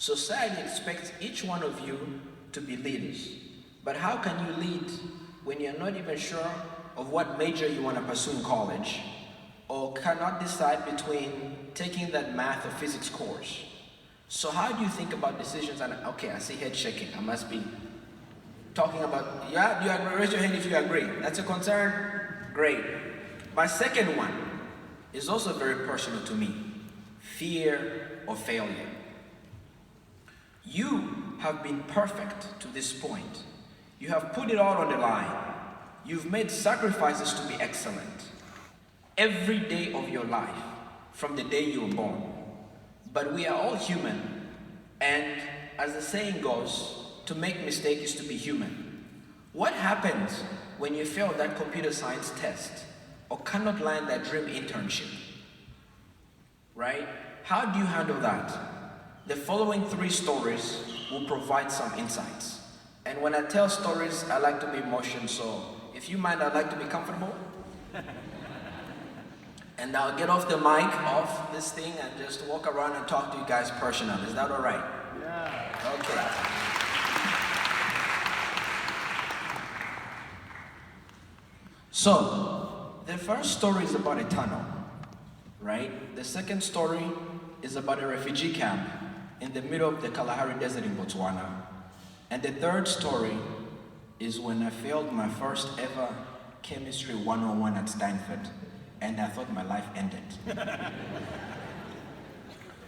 Society expects each one of you to be leaders. But how can you lead when you're not even sure of what major you want to pursue in college, or cannot decide between taking that math or physics course? So how do you think about decisions? And okay, I see head shaking. I must be talking about, yeah, do you agree? Raise your hand if you agree. That's a concern? Great. My second one is also very personal to me. Fear of failure. You have been perfect to this point. You have put it all on the line. You've made sacrifices to be excellent every day of your life, from the day you were born. But we are all human, and as the saying goes, to make mistakes is to be human. What happens when you fail that computer science test or cannot land that dream internship? Right? How do you handle that? The following 3 stories will provide some insights. And when I tell stories, I like to be emotional, so if you mind, I'd like to be comfortable. And I'll get off the mic, off this thing, and just walk around and talk to you guys personally. Is that all right? Yeah. Okay. So, the first story is about a tunnel, right? The second story is about a refugee camp in the middle of the Kalahari Desert in Botswana. And the third story is when I failed my first ever chemistry 101 at Stanford, and I thought my life ended.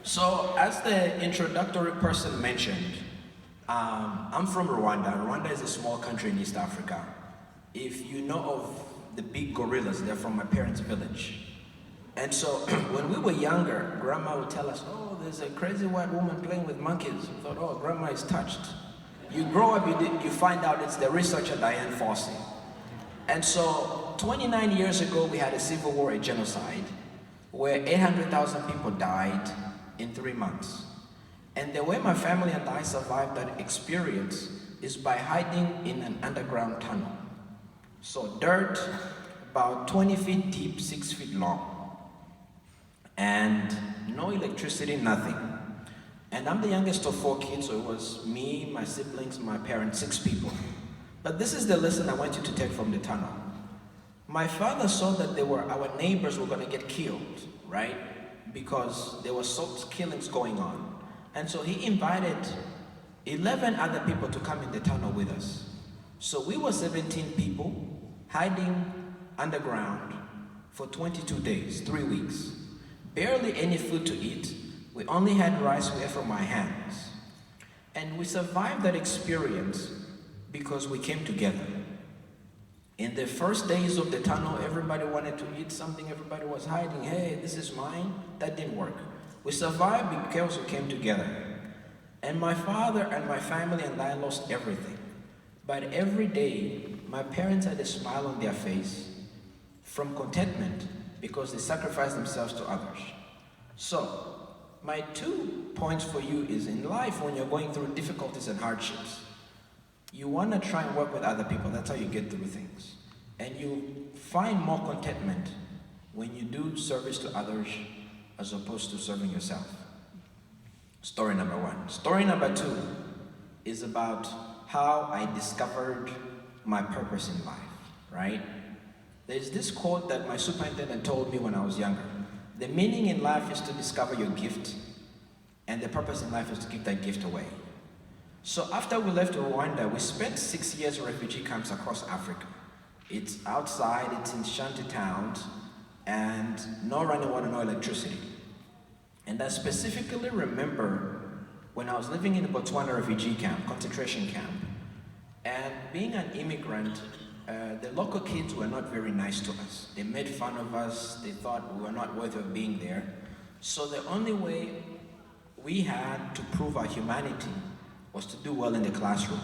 So, as the introductory person mentioned, I'm from Rwanda. Rwanda is a small country in East Africa. If you know of the big gorillas, they're from my parents' village. And so, when we were younger, Grandma would tell us, oh, there's a crazy white woman playing with monkeys. We thought, oh, Grandma is touched. You grow up, you find out it's the researcher Diane Fossey. And so, 29 years ago, we had a civil war, a genocide, where 800,000 people died in 3 months. And the way my family and I survived that experience is by hiding in an underground tunnel. So dirt, about 20 feet deep, 6 feet long. And no electricity, nothing. And I'm the youngest of 4 kids, so it was me, my siblings, my parents, 6 people. But this is the lesson I want you to take from the tunnel. My father saw that our neighbors were going to get killed, right? Because there were killings going on. And so he invited 11 other people to come in the tunnel with us. So we were 17 people hiding underground for 22 days, 3 weeks. Barely any food to eat. We only had rice we ate from my hands. And we survived that experience because we came together. In the first days of the tunnel, everybody wanted to eat something, everybody was hiding. Hey, this is mine. That didn't work. We survived because we came together. And my father and my family and I lost everything. But every day, my parents had a smile on their face from contentment because they sacrificed themselves to others. So, my 2 points for you is in life, when you're going through difficulties and hardships, you want to try and work with other people. That's how you get through things. And you find more contentment when you do service to others as opposed to serving yourself. Story number 1. Story number 2 is about how I discovered my purpose in life, right? There's this quote that my superintendent told me when I was younger. The meaning in life is to discover your gift, and the purpose in life is to give that gift away. So after we left Rwanda, we spent 6 years in refugee camps across Africa. It's outside, it's in shanty towns, and no running water, no electricity. And I specifically remember when I was living in a Botswana refugee camp, concentration camp, and being an immigrant, the local kids were not very nice to us. They made fun of us, they thought we were not worthy of being there. So the only way we had to prove our humanity was to do well in the classroom,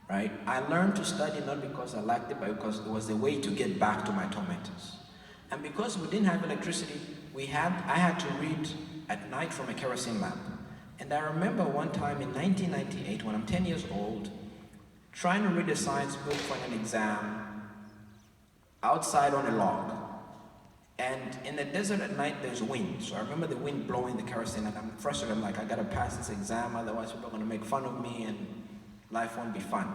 right? I learned to study not because I liked it, but because it was the way to get back to my tormentors. And because we didn't have electricity, I had to read at night from a kerosene lamp. And I remember one time in 1998, when I'm 10 years old, trying to read a science book for an exam outside on a log. And in the desert at night, there's wind. So I remember the wind blowing the kerosene, and I'm frustrated. I'm like, I gotta pass this exam, otherwise people are gonna make fun of me and life won't be fun.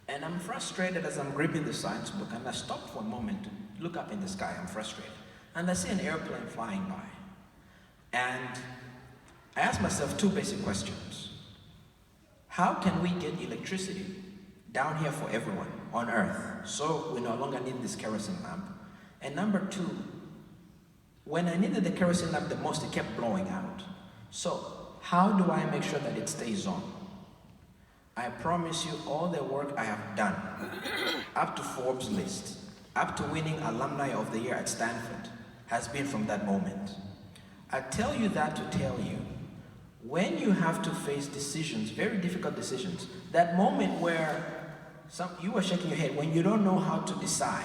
And I'm frustrated as I'm gripping the science book, and I stop for a moment to look up in the sky. I'm frustrated. And I see an airplane flying by. And I ask myself two basic questions. How can we get electricity down here for everyone on Earth so we no longer need this kerosene lamp? And number two, when I needed the kerosene lamp the most, it kept blowing out. So how do I make sure that it stays on? I promise you all the work I have done, up to Forbes list, up to winning Alumni of the Year at Stanford, has been from that moment. I tell you that to tell you, when you have to face decisions, very difficult decisions, that moment where you are shaking your head, when you don't know how to decide,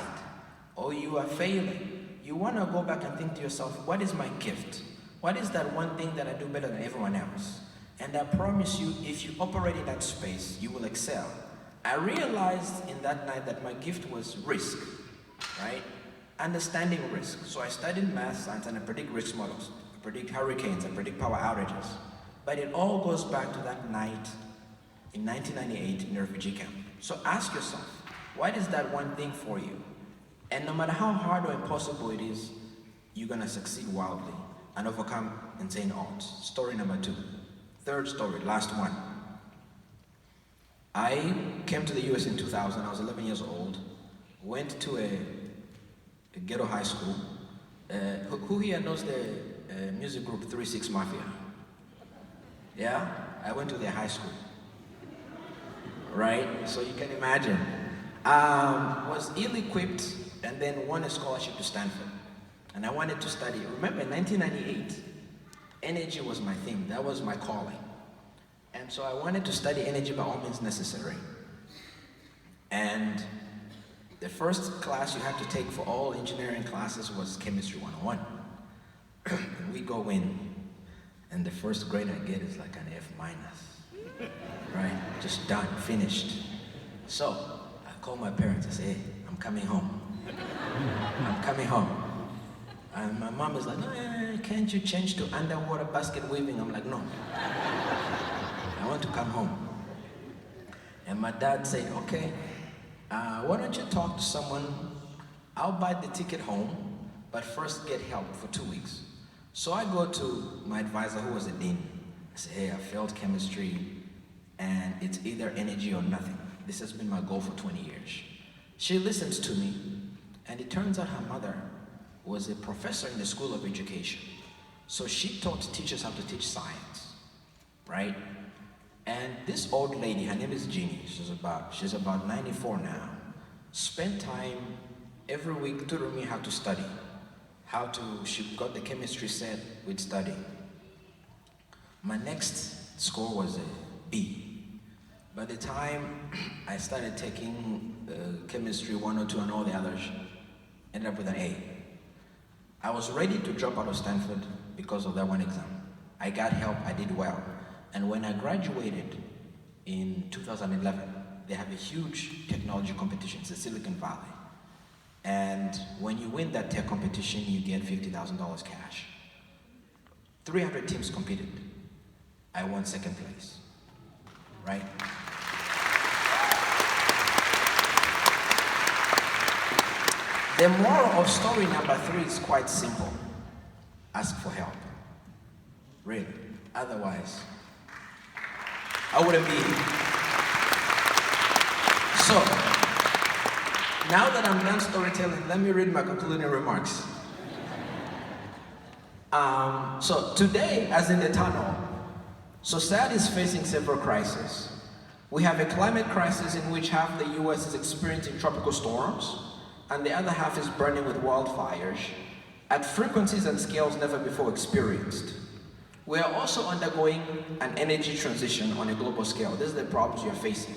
or you are failing, you want to go back and think to yourself, what is my gift? What is that one thing that I do better than everyone else? And I promise you, if you operate in that space, you will excel. I realized in that night that my gift was risk, right? Understanding risk. So I studied math, science, and I predict risk models. I predict hurricanes, I predict power outages. But it all goes back to that night in 1998 in a refugee camp. So ask yourself, what is that one thing for you? And no matter how hard or impossible it is, you're gonna succeed wildly and overcome insane odds. Story number 2. Third story, last one. I came to the US in 2000, I was 11 years old, went to a ghetto high school. Who here knows the music group 3-6 Mafia? Yeah? I went to their high school. Right? So you can imagine. Was ill-equipped and then won a scholarship to Stanford. And I wanted to study. Remember, in 1998, energy was my theme. That was my calling. And so I wanted to study energy by all means necessary. And the first class you had to take for all engineering classes was Chemistry 101. And we go in, and the first grade I get is like an F minus. Right? Just done, finished. So I call my parents, I say, hey, I'm coming home. I'm coming home. And my mom is like, can't you change to underwater basket weaving? I'm like, no. I want to come home. And my dad said, okay, why don't you talk to someone? I'll buy the ticket home, but first get help for 2 weeks. So I go to my advisor, who was the dean. I say, hey, I failed chemistry, and it's either energy or nothing. This has been my goal for 20 years. She listens to me, and it turns out her mother was a professor in the School of Education. So she taught teachers how to teach science, right? And this old lady, her name is Jeannie, she's about 94 now, spent time every week tutoring me how to study. She got the chemistry set, we'd study. My next score was a B. By the time I started taking chemistry 102 and all the others, ended up with an A. I was ready to drop out of Stanford because of that one exam. I got help, I did well. And when I graduated in 2011, they have a huge technology competition, it's the Silicon Valley. And when you win that tech competition, you get $50,000 cash. 300 teams competed. I won second place, right? The moral of story number 3 is quite simple. Ask for help. Really. Otherwise, I wouldn't be here. So, now that I'm done storytelling, let me read my concluding remarks. So today, as in the tunnel, society is facing several crises. We have a climate crisis in which half the US is experiencing tropical storms, and the other half is burning with wildfires at frequencies and scales never before experienced. We are also undergoing an energy transition on a global scale. These are the problems we are facing.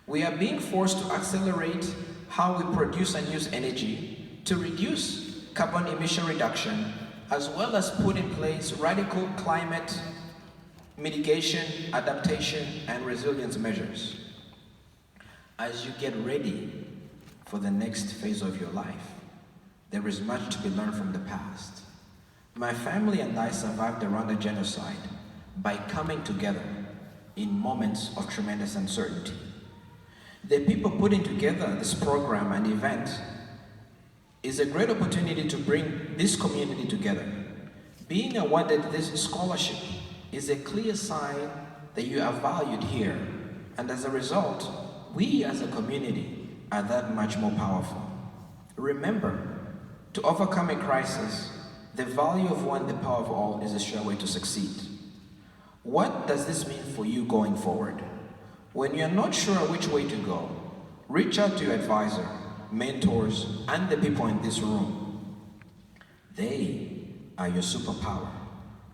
We are being forced to accelerate how we produce and use energy to reduce carbon emission reduction, as well as put in place radical climate mitigation, adaptation, and resilience measures. As you get ready for the next phase of your life, there is much to be learned from the past. My family and I survived the Rwanda genocide by coming together in moments of tremendous uncertainty. The people putting together this program and event is a great opportunity to bring this community together. Being awarded this scholarship is a clear sign that you are valued here, and as a result, we as a community are that much more powerful. Remember, to overcome a crisis, the value of one, the power of all, is a sure way to succeed. What does this mean for you going forward? When you're not sure which way to go, reach out to your advisor, mentors, and the people in this room. They are your superpower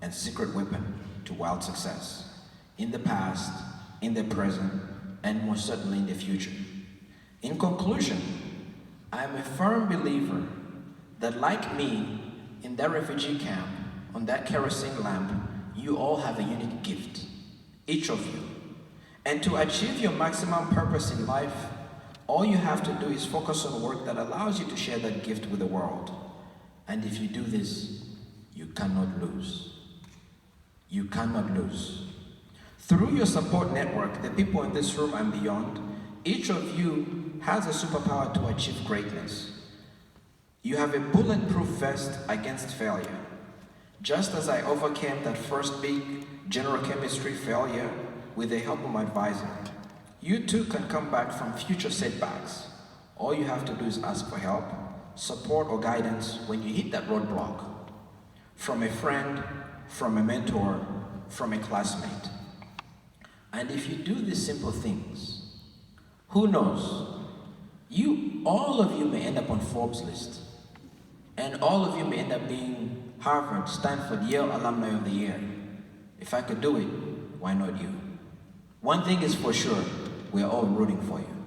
and secret weapon to wild success, in the past, in the present, and most certainly in the future. In conclusion, I am a firm believer that, like me, in that refugee camp, on that kerosene lamp, you all have a unique gift, each of you. And to achieve your maximum purpose in life, all you have to do is focus on work that allows you to share that gift with the world. And if you do this, you cannot lose. You cannot lose. Through your support network, the people in this room and beyond, each of you has a superpower to achieve greatness. You have a bulletproof vest against failure. Just as I overcame that first big general chemistry failure with the help of my advisor, you too can come back from future setbacks. All you have to do is ask for help, support, or guidance when you hit that roadblock. From a friend, from a mentor, from a classmate. And if you do these simple things, who knows? All of you may end up on Forbes list. And all of you may end up being Harvard, Stanford, Yale Alumni of the Year. If I could do it, why not you? One thing is for sure, we're all rooting for you.